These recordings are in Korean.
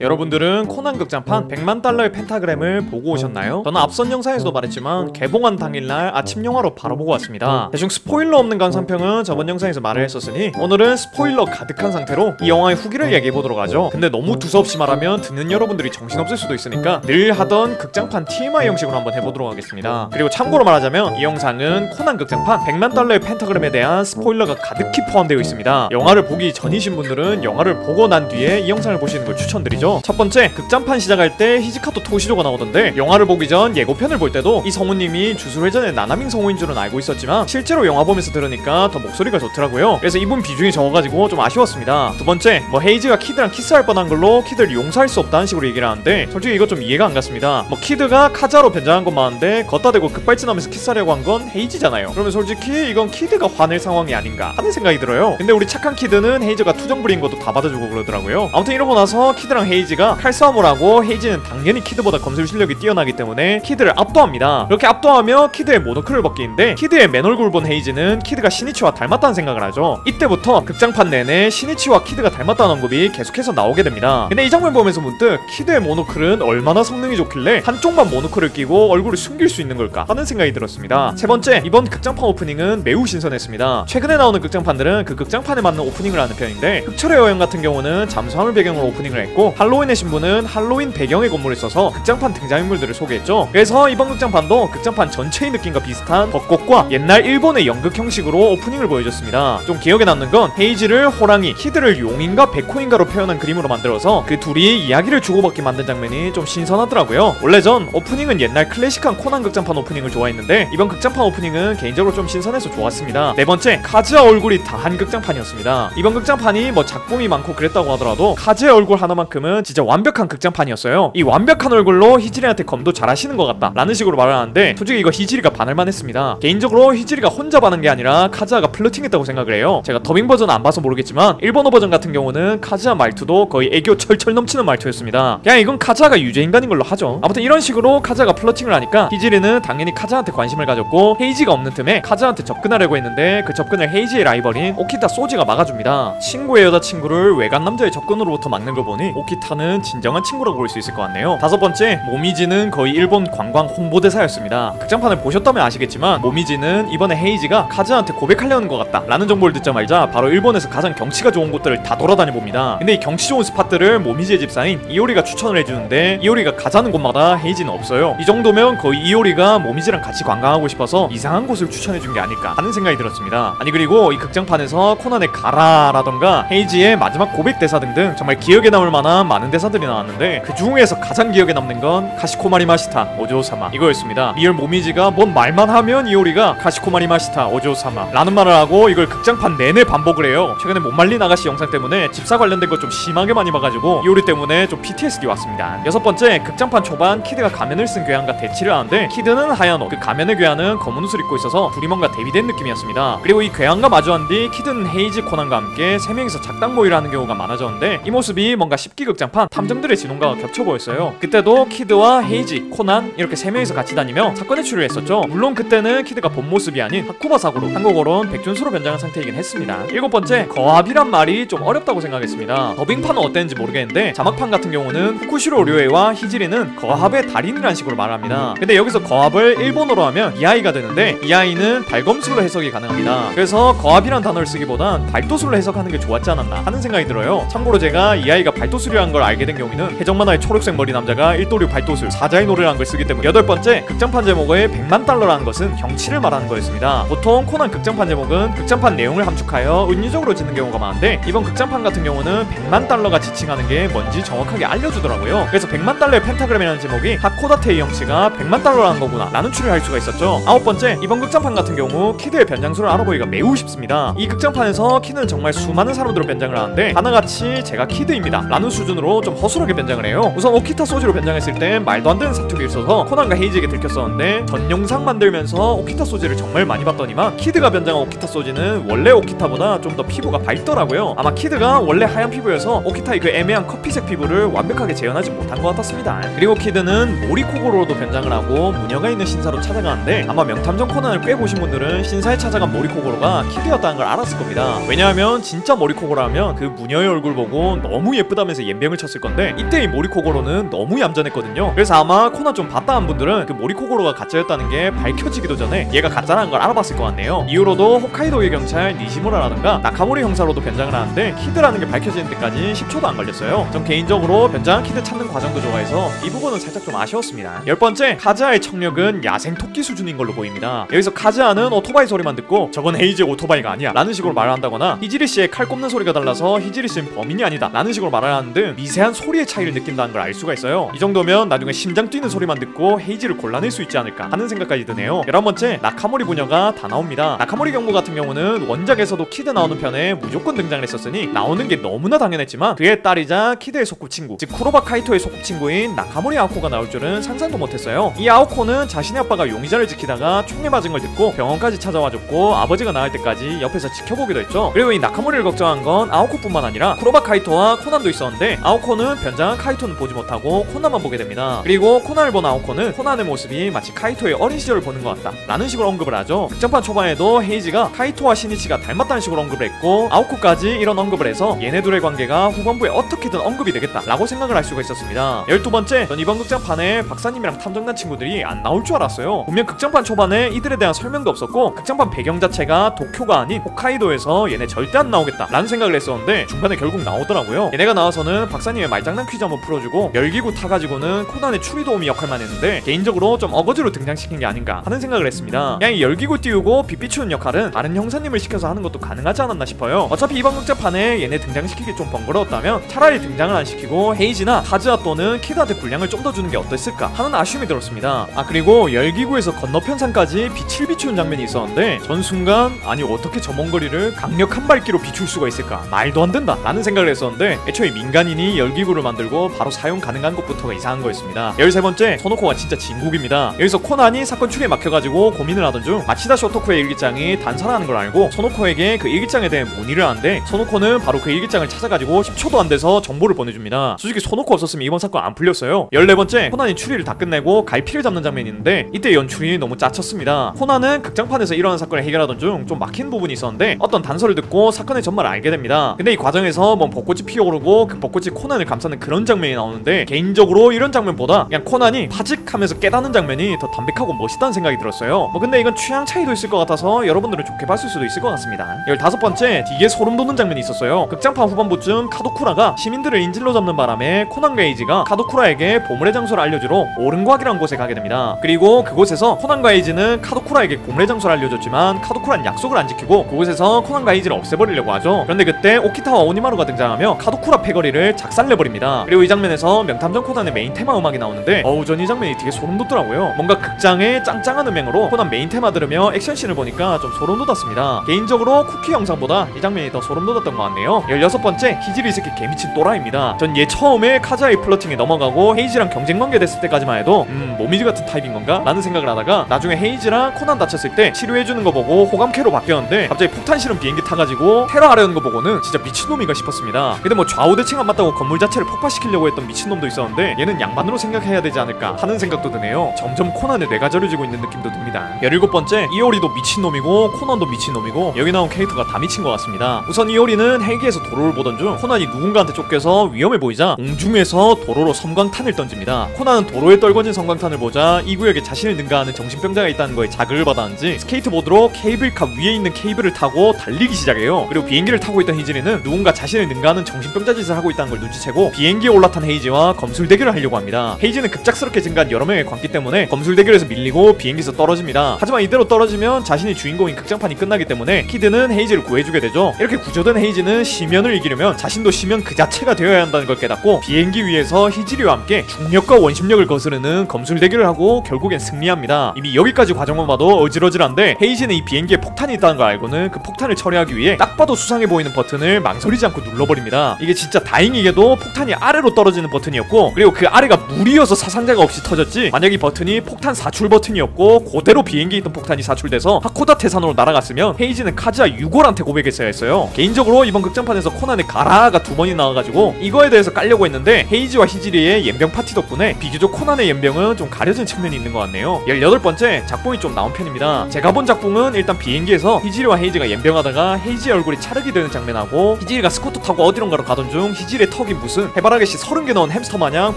여러분들은 코난 극장판 100만 달러의 펜타그램을 보고 오셨나요? 저는 앞선 영상에서도 말했지만 개봉한 당일날 아침 영화로 바로 보고 왔습니다. 대충 스포일러 없는 감상평은 저번 영상에서 말을 했었으니 오늘은 스포일러 가득한 상태로 이 영화의 후기를 얘기해보도록 하죠. 근데 너무 두서없이 말하면 듣는 여러분들이 정신없을 수도 있으니까 늘 하던 극장판 TMI 형식으로 한번 해보도록 하겠습니다. 그리고 참고로 말하자면 이 영상은 코난 극장판 100만 달러의 펜타그램에 대한 스포일러가 가득히 포함되어 있습니다. 영화를 보기 전이신 분들은 영화를 보고 난 뒤에 이 영상을 보시는 걸 추천드리죠. 첫 번째, 극장판 시작할 때 히지카토 토시조가 나오던데 영화를 보기 전 예고편을 볼 때도 이 성우님이 주술회전의 나나밍 성우인 줄은 알고 있었지만 실제로 영화 보면서 들으니까 더 목소리가 좋더라고요. 그래서 이분 비중이 적어가지고 좀 아쉬웠습니다. 두 번째, 헤이즈가 키드랑 키스할 뻔한 걸로 키드를 용서할 수 없다는 식으로 얘기를 하는데 솔직히 이거 좀 이해가 안 갔습니다. 키드가 카자로 변장한 건 맞는데 걷다 대고 급발진하면서 키스하려고 한 건 헤이즈잖아요. 그러면 솔직히 이건 키드가 화낼 상황이 아닌가 하는 생각이 들어요. 근데 우리 착한 키드는 헤이즈가 투정 부린 것도 다 받아주고 그러더라고요. 아무튼 이러고 나서 키드랑 헤이즈가 칼싸움을 하고 헤이즈는 당연히 키드보다 검술 실력이 뛰어나기 때문에 키드를 압도합니다. 그렇게 압도하며 키드의 모노클을 벗기는데 키드의 맨얼굴 본 헤이즈는 키드가 시니치와 닮았다는 생각을 하죠. 이때부터 극장판 내내 시니치와 키드가 닮았다는 언급이 계속해서 나오게 됩니다. 근데 이 장면 보면서 문득 키드의 모노클은 얼마나 성능이 좋길래 한쪽만 모노클을 끼고 얼굴을 숨길 수 있는 걸까 하는 생각이 들었습니다. 세 번째, 이번 극장판 오프닝은 매우 신선했습니다. 최근에 나오는 극장판들은 그 극장판에 맞는 오프닝을 하는 편인데 흑철의 여행 같은 경우는 잠수함을 배경으로 오프닝을 했고 할로윈의 신부는 할로윈 배경의 건물을 써서 극장판 등장인물들을 소개했죠. 그래서 이번 극장판도 극장판 전체의 느낌과 비슷한 벚꽃과 옛날 일본의 연극 형식으로 오프닝을 보여줬습니다. 좀 기억에 남는 건 헤이즈를 호랑이, 키드를 용인가 백호인가로 표현한 그림으로 만들어서 그 둘이 이야기를 주고받게 만든 장면이 좀 신선하더라고요. 원래 전 오프닝은 옛날 클래식한 코난 극장판 오프닝을 좋아했는데 이번 극장판 오프닝은 개인적으로 좀 신선해서 좋았습니다. 네 번째, 카즈아 얼굴이 다한 극장판이었습니다. 이번 극장판이 작품이 많고 그랬다고 하더라도 카즈의 얼굴 하나만큼은 진짜 완벽한 극장판이었어요. 이 완벽한 얼굴로 히지리한테 검도 잘하시는 것 같다 라는 식으로 말을 하는데 솔직히 이거 히지리가 반할만 했습니다. 개인적으로 히지리가 혼자 반한 게 아니라 카즈아가 플러팅했다고 생각을 해요. 제가 더빙 버전 안 봐서 모르겠지만 일본어 버전 같은 경우는 카즈아 말투도 거의 애교 철철 넘치는 말투였습니다. 그냥 이건 카즈아가 유죄인간인 걸로 하죠. 아무튼 이런 식으로 카즈아가 플러팅을 하니까 히지리는 당연히 카즈아한테 관심을 가졌고 헤이지가 없는 틈에 카즈아한테 접근하려고 했는데 그 접근을 헤이지의 라이벌인 오키타 소지가 막아줍니다. 친구의 여자친구를 외간 남자의 접근으로부터 막는 걸 보니 오키타는 진정한 친구라고 볼 수 있을 것 같네요. 다섯 번째, 모미지는 거의 일본 관광 홍보대사였습니다. 극장판을 보셨다면 아시겠지만 모미지는 이번에 헤이지가 카즈한테 고백하려는 것 같다 라는 정보를 듣자마자 바로 일본에서 가장 경치가 좋은 곳들을 다 돌아다녀 봅니다. 근데 이 경치 좋은 스팟들을 모미지의 집사인 이오리가 추천을 해주는데 이오리가 가자는 곳마다 헤이지는 없어요. 이 정도면 거의 이오리가 모미지랑 같이 관광하고 싶어서 이상한 곳을 추천해준 게 아닐까 하는 생각이 들었습니다. 아니 그리고 이 극장판에서 코난의 가라라던가 헤이지의 마지막 고백 대사 등등 정말 기억에 남을 만한 많은 대사들이 나왔는데 그 중에서 가장 기억에 남는 건 카시코마리 마시타 오조사마 이거였습니다. 리얼 모미지가 뭔 말만 하면 이오리가 카시코마리 마시타 오조사마 라는 말을 하고 이걸 극장판 내내 반복을 해요. 최근에 못 말린 아가씨 영상 때문에 집사 관련된 거 좀 심하게 많이 봐가지고 이오리 때문에 좀 PTSD 왔습니다. 여섯 번째, 극장판 초반 키드가 가면을 쓴 괴한과 대치를 하는데 키드는 하얀 옷, 그 가면의 괴한은 검은 옷을 입고 있어서 둘이 뭔가 대비된 느낌이었습니다. 그리고 이 괴한과 마주한 뒤 키드는 헤이즈, 코난과 함께 세 명이서 작당 모의를 하는 경우가 많아졌는데 이 모습이 뭔가 10기 극장판 탐정들의 진혼과 겹쳐 보였어요. 그때도 키드와 헤이지, 코난 이렇게 세 명이서 같이 다니며 사건에 추리했었죠. 물론 그때는 키드가 본 모습이 아닌 하쿠바 사고로 한국어로는 백준수로 변장한 상태이긴 했습니다. 일곱 번째, 거합이란 말이 좀 어렵다고 생각했습니다. 더빙판은 어땠는지 모르겠는데 자막판 같은 경우는 후쿠시로 료에와 히지리는 거합의 달인이라는 식으로 말합니다. 근데 여기서 거합을 일본어로 하면 이아이가 되는데 이아이는 발검술로 해석이 가능합니다. 그래서 거합이란 단어를 쓰기보단 발도술로 해석하는 게 좋았지 않았나 하는 생각이 들어요. 참고로 제가 이아이가 발도술이라는 걸 알게 된 경우는 해적만화의 초록색 머리 남자가 일도류 발도술 사자의 노래라는 걸 쓰기 때문에. 여덟 번째, 극장판 제목의 100만 달러라는 것은 경치를 말하는 거였습니다. 보통 코난 극장판 제목은 극장판 내용을 함축하여 은유적으로 짓는 경우가 많은데 이번 극장판 같은 경우는 100만 달러가 지칭하는 게 뭔지 정확하게 알려주더라고요. 그래서 100만 달러의 펜타그램이라는 제목이 하코다테의 형치가 100만 달러라는 거구나 라는 추리를 할 수가 있었죠. 아홉 번째, 이번 극장판 같은 경우 키드의 변장술을 알아보기가 매우 쉽습니다. 이 극장판에서 키드는 정말 수많은 사람들로 변장을 하는데 하나같이 제가 키드입니다 라는 수준으로 좀 허술하게 변장을 해요. 우선 오키타 소지로 변장했을 땐 말도 안 되는 사투리를 써서 코난과 헤이지에게 들켰었는데 전 영상 만들면서 오키타 소지를 정말 많이 봤더니만 키드가 변장한 오키타 소지는 원래 오키타보다 좀 더 피부가 밝더라고요. 아마 키드가 원래 하얀 피부여서 오키타의 그 애매한 커피색 피부를 완벽하게 재현하지 못한 것 같았습니다. 그리고 키드는 모리코고로도 변장을 하고 무녀가 있는 신사로 찾아가는데 아마 명탐정 코난을 꽤 보신 분들은 신사에 찾아간 모리코고로가 키드였다는 걸 알았을 겁니다. 왜냐하면 진짜 모리코고로 하면 그 무녀의 얼굴 보고 너무 예쁘다면서 연병을 쳤을 건데 이때의 모리코고로는 너무 얌전했거든요. 그래서 아마 코난 좀 봤다 한 분들은 그 모리코고로가 가짜였다는 게 밝혀지기도 전에 얘가 가짜라는 걸 알아봤을 것 같네요. 이후로도 홋카이도의 경찰 니시무라라든가 나카모리 형사로도 변장을 하는데 키드라는 게 밝혀지는 데까지 10초도 안 걸렸어요. 전 개인적으로 변장한 키드 찾는 과정도 좋아해서 이 부분은 살짝 좀 아쉬웠습니다. 10번째, 카즈아의 청력은 야생 토끼 수준인 걸로 보입니다. 여기서 카즈아는 오토바이 소리만 듣고 저건 헤이즈의 오토바이가 아니야 라는 식으로 말을 한다거나 히지리씨의 칼 꼽는 소리가 달라서 히지리씨는 범인이 아니다 라는 식으로 말을 하는 등 미세한 소리의 차이를 느낀다는 걸 알 수가 있어요. 이 정도면 나중에 심장 뛰는 소리만 듣고 헤이즈를 골라낼 수 있지 않을까 하는 생각까지 드네요. 11번째, 나카모리 부녀가 다 나옵니다. 나카모리 경보 같은 경우는 원작에서도 키드 나오는 편에 무조건 등장을 했었으니 나오는 게 너무나 당연했지만 그의 딸이자 키드의 소꿉친구, 즉 쿠로바 카이토의 소꿉친구인 나카모리 아오코가 나올 줄은 상상도 못했어요. 이 아오코는 자신의 아빠가 용의자를 지키다가 총에 맞은 걸 듣고 병원까지 찾아와줬고 아버지가 나을 때까지 옆에서 지켜보기도 했죠. 그리고 이 나카모리를 걱정한 건 아오코뿐만 아니라 쿠로바 카이토와 코난도 있었는데 아오코는 변장한 카이토는 보지 못하고 코난만 보게 됩니다. 그리고 코난을 본 아오코는 코난의 모습이 마치 카이토의 어린 시절을 보는 것 같다 라는 식으로 언급을 하죠. 극장판 초반에도 헤이지가 카이토와 시니치가 닮았다는 식으로 언급을 했고 아오코까지 이런 언급을 해서 얘네 둘의 관계가 후반부에 어떻게든 언급이 되겠다 라고 생각을 할 수가 있었습니다. 12번째, 전 이번 극장판에 박사님이랑 탐정단 친구들이 안 나올 줄 알았어요. 분명 극장판 초반에 이들에 대한 설명도 없었고 극장판 배경 자체가 도쿄가 아닌 홋카이도에서 얘네 절대 안 나오겠다 라는 생각을 했었는데 중간에 결국 나오더라고요. 얘네가 나와서는 박사님의 말장난 퀴즈 한번 풀어주고 열기구 타가지고는 코난의 추리 도우미 역할만 했는데 개인적으로 좀 어거지로 등장시킨 게 아닌가 하는 생각을 했습니다. 그냥 이 열기구 띄우고 빛 비추는 역할은 다른 형사님을 시켜서 하는 것도 가능하지 않았나 싶어요. 어차피 이번 극장판에 얘네 등장시키기 좀 번거로웠다면 차라리 등장을 안 시키고 헤이지나 카즈아 또는 키드한테 분량을 좀 더 주는 게 어땠을까 하는 아쉬움이 들었습니다. 아, 그리고 열기구에서 건너편산까지 빛을 비추는 장면이 있었는데 전 순간 아니 어떻게 저 먼 거리를 강력한 밝기로 비출 수가 있을까, 말도 안 된다 라는 생각을 했었는데 애초에 민간인이 열기구를 만들고 바로 사용 가능한 것부터가 이상한 거였습니다. 13번째, 소노코가 진짜 진국입니다. 여기서 코난이 사건 추리에 막혀가지고 고민을 하던 중 마치다 쇼토코의 일기장이 단사라는 걸 알고 소노코에게 그 일기장에 대해 문의를 하는데 소노코는 바로 그 일기장을 찾아가지고 10초도 안 돼서 정보를 보내줍니다. 솔직히 소노코 없었으면 이번 사건 안 풀렸어요. 14번째, 코난이 추리를 다 끝내고 갈피를 잡는 장면이 있는데 이때 연출이 너무 짜쳤습니다. 코난은 극장판에서 일어난 사건을 해결하던 중 좀 막힌 부분이 있었는데 어떤 단서를 듣고 사건의 전말을 알게 됩니다. 근데 이 과정에서 뭐 벚꽃이 피어오르고 그 벚꽃이 코난을 감싸는 그런 장면이 나오는데 개인적으로 이런 장면보다 그냥 코난이 파직하면서 깨닫는 장면이 더 담백하고 멋있다는 생각이 들었어요. 뭐 근데 이건 취향 차이도 있을 것 같아서 여러분들은 좋게 봤을 수도 있을 것 같습니다. 15번째, 되게 소름 돋는 장면이 있었어요. 극장판 후반부쯤 카도쿠라가 시민들을 인질로 잡는 바람에 코난과 에이지가 카도쿠라에게 보물의 장소를 알려주러 오른곽이라는 곳에 가게 됩니다. 그리고 그곳에서 코난과 에이지는 카도쿠라에게 보물의 장소를 알려줬지만 카도쿠라는 약속을 안 지키고 그곳에서 코난과 에이지를 없애버리려고 하죠. 그런데 그때 오키타와 오니마루가 등장하며 카도쿠라 패거리를 작살내버립니다. 그리고 이 장면에서 명탐정 코난의 메인 테마 음악이 나오는데 전 이 장면이 되게 소름 돋더라고요. 뭔가 극장의 짱짱한 음향으로 코난 메인 테마 들으며 액션씬을 보니까 좀 소름 돋았습니다. 개인적으로 쿠키 영상보다 이 장면이 더 소름 돋았던 것 같네요. 16번째, 히지리 이스키 개미친 또라이입니다. 전 얘 처음에 카즈아의 플러팅에 넘어가고 헤이지랑 경쟁관계 됐을 때까지만 해도 모미지 같은 타입인 건가? 라는 생각을 하다가 나중에 헤이지랑 코난 다쳤을 때 치료해주는 거 보고 호감캐로 바뀌었는데 갑자기 폭탄 실은 비행기 타가지고 테러하려는 거 보고는 진짜 미친놈인가 싶었습니다. 근데 뭐 좌우대칭 안 맞다고 건물 자체를 폭파시키려고 했던 미친놈도 있었는데 얘는 양반으로 생각해야 되지 않을까 하는 생각도 드네요. 점점 코난의 뇌가 저려지고 있는 느낌도 듭니다. 17번째, 이오리도 미친놈이고 코난도 미친놈이고 여기 나온 캐릭터가 다 미친 것 같습니다. 우선 이오리는 헬기에서 도로를 보던 중 코난이 누군가한테 쫓겨서 위험해 보이자 공중에서 도로로 섬광탄을 던집니다. 코난은 도로에 떨궈진 섬광탄을 보자 이 구역에 자신을 능가하는 정신병자가 있다는 거에 자극을 받았는지 스케이트보드로 케이블카 위에 있는 케이블을 타고 달리기 시작해요. 그리고 비행기를 타고 있던 히지리는 누군가 자신을 능가하는 정신병자 짓을 하고 있다는 걸 눈치채고 비행기에 올라탄 헤이지와 검술 대결을 하려고 합니다. 헤이지는 급작스럽게 증가한 여러 명의 광기 때문에 검술 대결에서 밀리고 비행기에서 떨어집니다. 하지만 이대로 떨어지면 자신이 주인공인 극장판이 끝나기 때문에 키드는 헤이지를 구해주게 되죠. 이렇게 구조된 헤이지는 심연을 이기려면 자신도 심연 그 자체가 되어야 한다는 걸 깨닫고 비행기 위에서 히지리와 함께 중력과 원심력을 거스르는 검술 대결을 하고 결국엔 승리합니다. 이미 여기까지 과정만 봐도 어질어질한데 헤이지는 이 비행기에 폭탄이 있다는 걸 알고는 그 폭탄을 처리하기 위해 딱 봐도 수상해 보이는 버튼을 망설이지 않고 눌러버립니다. 이게 진짜 다행히게도 폭탄이 아래로 떨어지는 버튼이었고 그리고 그 아래가 물이어서 사상자가 없이 터졌지 만약 이 버튼이 폭탄 사출 버튼이었고 그대로 비행기에 있던 폭탄이 사출돼서 하코다 태산으로 날아갔으면 헤이지는 카즈아 유골한테 고백했어야 했어요. 개인적으로 이번 극장판에서 코난의 가라가 2번이 나와가지고 이거에 대해서 깔려고 했는데 헤이지와 히지리의 연병 파티 덕분에 비교적 코난의 연병은 좀 가려진 측면이 있는 것 같네요. 18번째, 작품이 좀 나온 편입니다. 제가 본 작품은 일단 비행기에서 히지리와 헤이지가 연병하다가 헤이지의 얼굴이 차르게 되는 장면하고 히지리가 스쿠터 타고 어디론가로 가던 중 히지리의 턱이 무슨 해바라기씨 30개 넣은 햄스터 마냥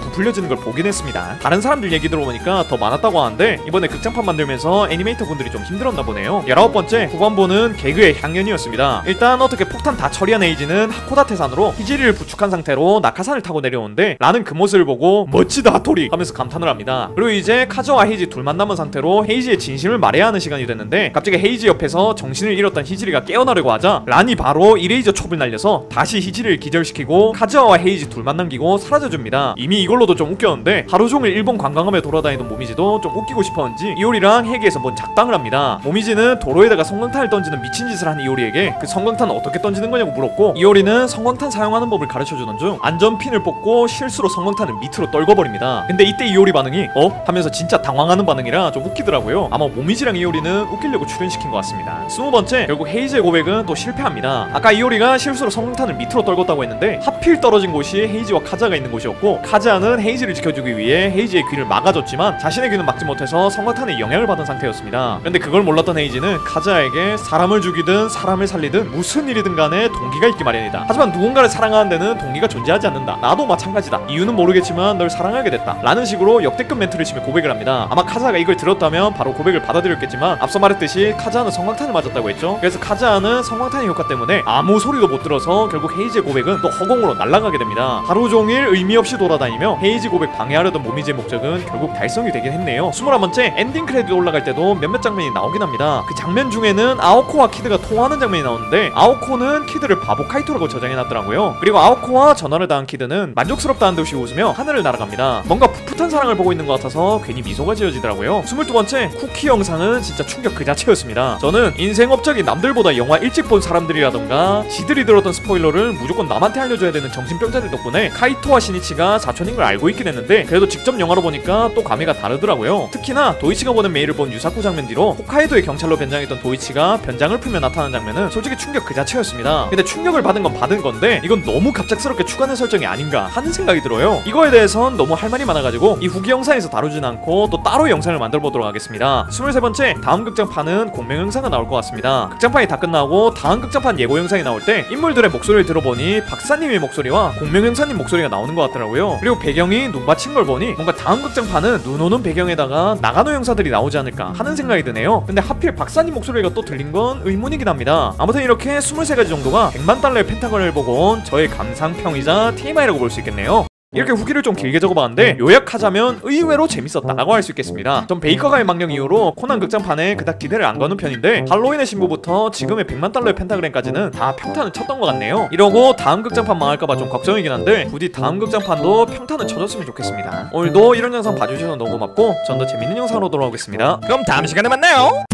부풀려지는 걸 보긴 했습니다. 다른 사람들 얘기 들어보니까 더 많았다고 하는데 이번에 극장판 만들면서 애니메이터 분들이 좀 힘들었나 보네요. 19번째 후반부는 개그의 향연이었습니다. 일단 어떻게 폭탄 다 처리한 에이지는 하코다테 산으로 히지리를 부축한 상태로 낙하산을 타고 내려오는데 라는 그 모습을 보고 멋지다 하토리 하면서 감탄을 합니다. 그리고 이제 카즈와 헤이지 둘만 남은 상태로 헤이지의 진심을 말해야 하는 시간이 됐는데 갑자기 헤이지 옆에서 정신을 잃었던 히지리가 깨어나려고 하자 란이 바로 이레이저 촉을 날려서 다시 히지리를 기절시키고 카즈와 헤이지 둘만 남기고 사라져줍니다. 이미 이걸로도 좀 웃겼는데 하루종일 일본 관광하며 돌아다니던 모미지도 좀 웃기고 싶었는지 이오리랑 헤기에서 뭔 작당을 합니다. 모미지는 도로에다가 성광탄을 던지는 미친 짓을 한 이오리에게 그 성광탄 어떻게 던지는 거냐고 물었고 이오리는 성광탄 사용하는 법을 가르쳐주던 중 안전핀을 뽑고 실수로 성광탄을 밑으로 떨궈버립니다. 근데 이때 이오리 반응이 하면서 진짜 당황하는 반응이라 좀 웃기더라고요. 아마 모미지랑 이오리는 웃기려고 출연시킨 것 같습니다. 20번째 결국 헤이지의 고백은 또 실패합니다. 아까 이오리가 실수로 성광탄을 밑으로 떨궜다고 했는데 하필 떨어진 곳이 헤이지와 카즈아가 있는 곳이었고 카즈아는 헤이지를 지켜주기 위해 헤이지의 귀를 막아줬지만 자신의 귀는 막지 못해서 성광탄에 영향을 받은 상태였습니다. 근데 그걸 몰랐던 헤이지는 카즈아에게 사람을 죽이든 사람을 살리든 무슨 일이든 간에 동기가 있기 마련이다. 하지만 누군가를 사랑하는 데는 동기가 존재하지 않는다. 나도 마찬가지다. 이유는 모르겠지만 널 사랑하게 됐다. 라는 식으로 역대급 멘트를 치며 고백을 합니다. 아마 카즈아가 이걸 들었다면 바로 고백을 받아들였겠지만 앞서 말했듯이 카즈아는 성광탄을 맞았다고 했죠. 그래서 카즈아는 성광탄의 효과 때문에 아무 소리도 못 들어서 결국 헤이지의 고백은 또 허공으로 날아가게 됩니다. 하루 종일 의미 없이 돌아다니며 헤이지 고백 방해하려던 모미지의 목적은 결국 달성이 되긴 했네요. 21번째 엔딩 크레딧 올라갈 때도 몇몇 장면이 나오긴 합니다. 그 장면 중에는 아오코와 키드가 통화하는 장면이 나오는데 아오코는 키드를 바보 카이토라고 저장해놨더라고요. 그리고 아오코와 전화를 당한 키드는 만족스럽다는 듯이 웃으며 하늘을 날아갑니다. 뭔가 풋풋한 사랑을 보고 있는 것 같아서 괜히 미소가 지어지더라고요. 22번째 쿠키 영상은 진짜 충격 그 자체였습니다. 저는 인생 업적이 남들보다 영화 일찍 본 사람들이라던가 지들이 들었던 스포일러를 무조건 남한테 알려줘야 되는 정신병자들 덕분에 카이토와 시니치가 사촌인 걸 알고 있긴 했는데 그래도 직접 영화로 보니까 또 감회가 다르더라고요. 특히나 도이치가 보낸 메일을 본 유사쿠 장면 뒤로 홋카이도의 경찰로 변장했던 도이치가 변장을 풀며 나타나는 장면은 솔직히 충격 그 자체였습니다. 근데 충격을 받은 건 받은 건데 이건 너무 갑작스럽게 추가된 설정이 아닌가 하는 생각이 들어요. 이거에 대해선 너무 할 말이 많아가지고 이 후기 영상에서 다루진 않고 또 따로 영상을 만들어 보도록 하겠습니다. 23번째 다음 극장판은 공명 영상가 나올 것 같습니다. 극장판이 다 끝나고 다음 극장판 예고 영상이 나올 때 인물들의 목소리를 들어보니 박사님의 목소리와 공명 형사님 목소리가 나오는 것 같더라고요. 그리고 배경이 눈 받친 걸 보니 뭔가 다음 극장판은 눈 오는 배경에다가 나가노 형사들이 나오지 않을까 하는 생각이 드네요. 근데 하필 박사님 목소리가 또 들린 건 의문이긴 합니다. 아무튼 이렇게 23가지 정도가 100만 달러의 펜타곤을 보고 온 저의 감상평이자 TMI라고 볼 수 있겠네요. 이렇게 후기를 좀 길게 적어봤는데 요약하자면 의외로 재밌었다 라고 할 수 있겠습니다. 전 베이커가의 망령 이후로 코난 극장판에 그닥 기대를 안 거는 편인데 할로윈의 신부부터 지금의 100만 달러의 펜타그램까지는 다 평탄을 쳤던 것 같네요. 이러고 다음 극장판 망할까봐 좀 걱정이긴 한데 부디 다음 극장판도 평탄을 쳐줬으면 좋겠습니다. 오늘도 이런 영상 봐주셔서 너무 고맙고 전 더 재밌는 영상으로 돌아오겠습니다. 그럼 다음 시간에 만나요.